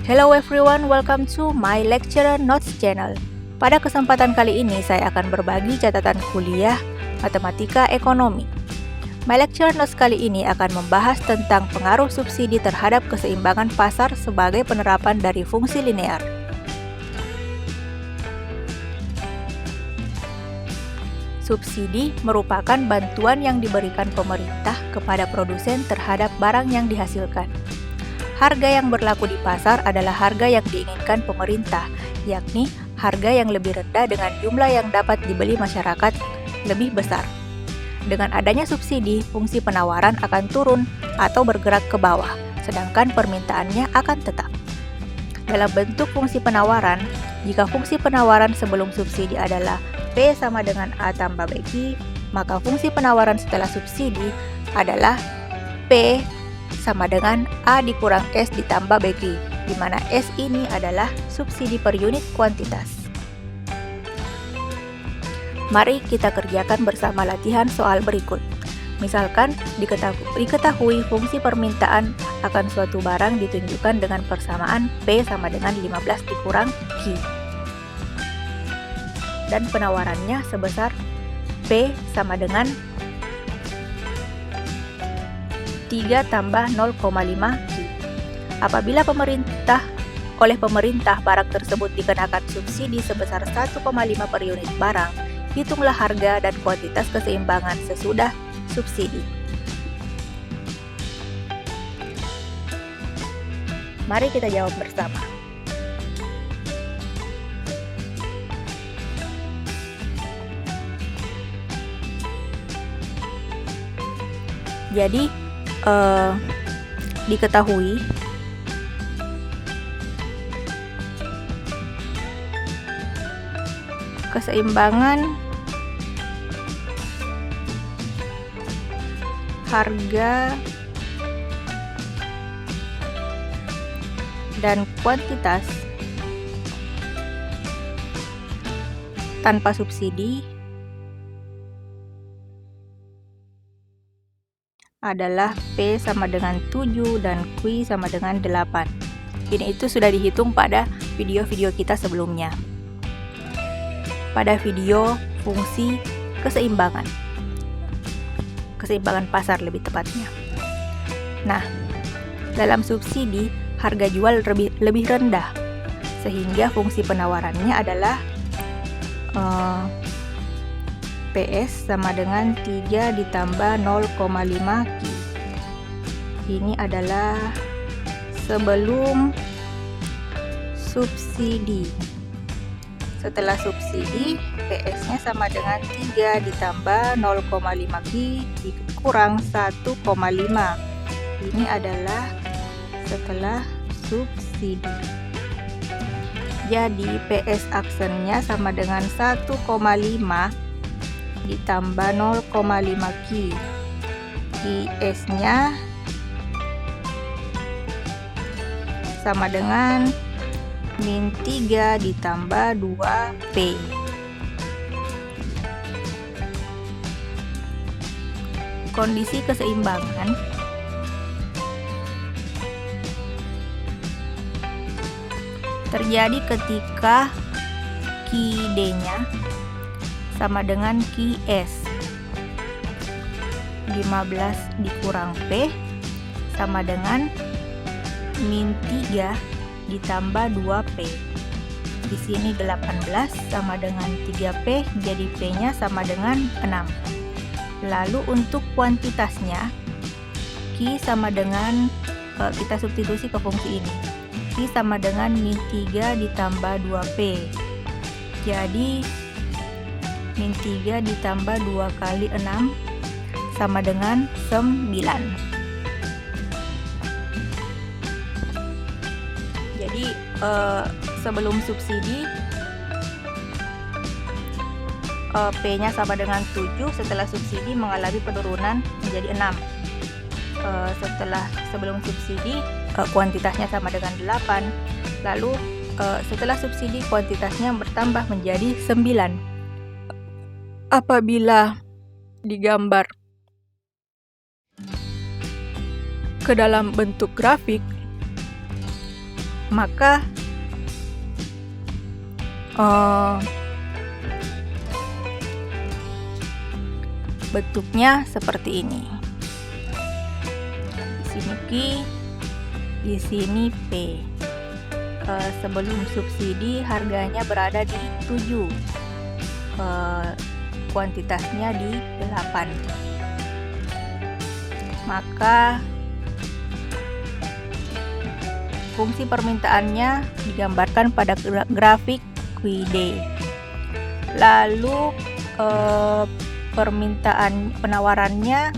Hello everyone, welcome to my lecturer notes channel. Pada kesempatan kali ini saya akan berbagi catatan kuliah Matematika Ekonomi. My lecturer notes kali ini akan membahas tentang pengaruh subsidi terhadap keseimbangan pasar sebagai penerapan dari fungsi linear. Subsidi merupakan bantuan yang diberikan pemerintah kepada produsen terhadap barang yang dihasilkan. Harga yang berlaku di pasar adalah harga yang diinginkan pemerintah, yakni harga yang lebih rendah dengan jumlah yang dapat dibeli masyarakat lebih besar. Dengan adanya subsidi, fungsi penawaran akan turun atau bergerak ke bawah, sedangkan permintaannya akan tetap. Dalam bentuk fungsi penawaran, jika fungsi penawaran sebelum subsidi adalah P sama dengan A tambah BQ, maka fungsi penawaran setelah subsidi adalah P sama dengan A dikurang S ditambah BQ, di mana S ini adalah subsidi per unit kuantitas. Mari kita kerjakan bersama latihan soal berikut. Misalkan diketahui fungsi permintaan akan suatu barang ditunjukkan dengan persamaan P sama dengan 15 dikurang Q. Dan penawarannya sebesar P sama dengan 3 tambah 0,5 Q. Apabila oleh pemerintah barang tersebut dikenakan subsidi sebesar 1,5 per unit barang, hitunglah harga dan kuantitas keseimbangan sesudah subsidi. Mari kita jawab bersama. Jadi diketahui keseimbangan harga dan kuantitas tanpa subsidi adalah P sama dengan 7 dan Q sama dengan 8. Ini itu sudah dihitung pada video-video kita sebelumnya. Pada video fungsi keseimbangan pasar lebih tepatnya. Nah, dalam subsidi harga jual lebih rendah, sehingga fungsi penawarannya adalah PS sama dengan 3 ditambah 0,5 Q. Ini adalah sebelum subsidi. Setelah subsidi, PS-nya sama dengan 3 ditambah 0,5 Q dikurang 1,5. Ini adalah setelah subsidi. Jadi PS aksennya sama dengan 1,5 ditambah 0,5 Q. IS-nya sama dengan min 3 ditambah 2P. Kondisi keseimbangan terjadi ketika QD-nya sama dengan QS. 15 dikurang P sama dengan min 3 ditambah 2P. Di sini 18 sama dengan 3P, jadi P-nya sama dengan 6. Lalu untuk kuantitasnya, Q sama dengan, kita substitusi ke fungsi ini. Q sama dengan min 3 ditambah 2P. Jadi min 3 ditambah 2 kali 6 sama dengan 9. Jadi sebelum subsidi P-nya sama dengan 7, setelah subsidi mengalami penurunan menjadi 6. Sebelum subsidi kuantitasnya sama dengan 8. Lalu setelah subsidi kuantitasnya bertambah menjadi 9. Apabila digambar ke dalam bentuk grafik, maka bentuknya seperti ini. Di sini Q, di sini P. Sebelum subsidi harganya berada di 7, kuantitasnya di 8. Maka fungsi permintaannya digambarkan pada grafik QD. Lalu penawarannya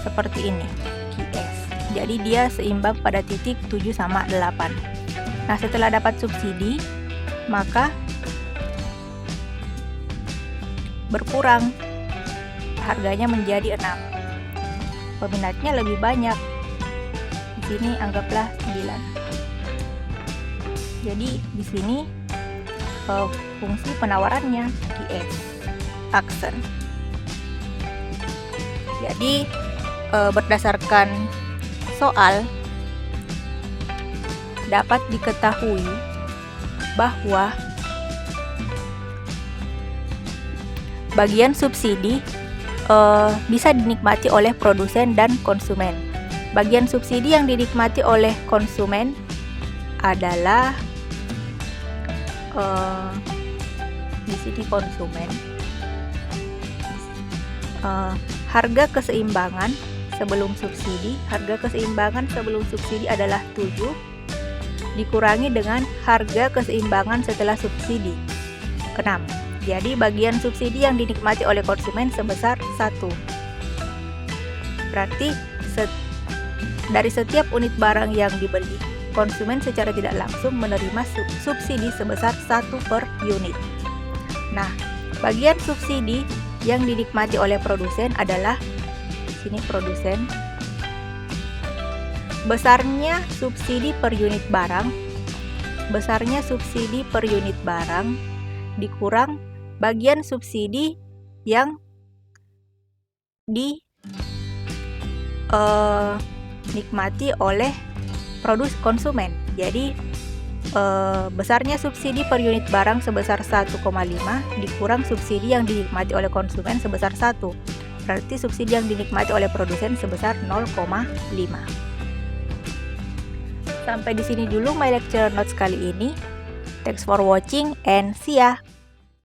seperti ini, QS. Jadi dia seimbang pada titik 7 sama 8. Nah, setelah dapat subsidi, maka berkurang harganya menjadi 6. Peminatnya lebih banyak. Di sini anggaplah 9. Jadi di sini fungsi penawarannya QS, aksen. Jadi berdasarkan soal dapat diketahui bahwa bagian subsidi bisa dinikmati oleh produsen dan konsumen. Bagian subsidi yang dinikmati oleh konsumen adalah di sini konsumen, harga keseimbangan sebelum subsidi. Harga keseimbangan sebelum subsidi adalah 7 dikurangi dengan harga keseimbangan setelah subsidi, 6. Jadi bagian subsidi yang dinikmati oleh konsumen sebesar 1. Berarti dari setiap unit barang yang dibeli, konsumen secara tidak langsung menerima subsidi sebesar 1 per unit. Nah, bagian subsidi yang dinikmati oleh produsen adalah sini produsen. Besarnya subsidi per unit barang, dikurang bagian subsidi yang dinikmati oleh konsumen. Jadi besarnya subsidi per unit barang sebesar 1,5 dikurang subsidi yang dinikmati oleh konsumen sebesar 1. Berarti subsidi yang dinikmati oleh produsen sebesar 0,5. Sampai di sini dulu my lecture notes kali ini. Thanks for watching and see ya.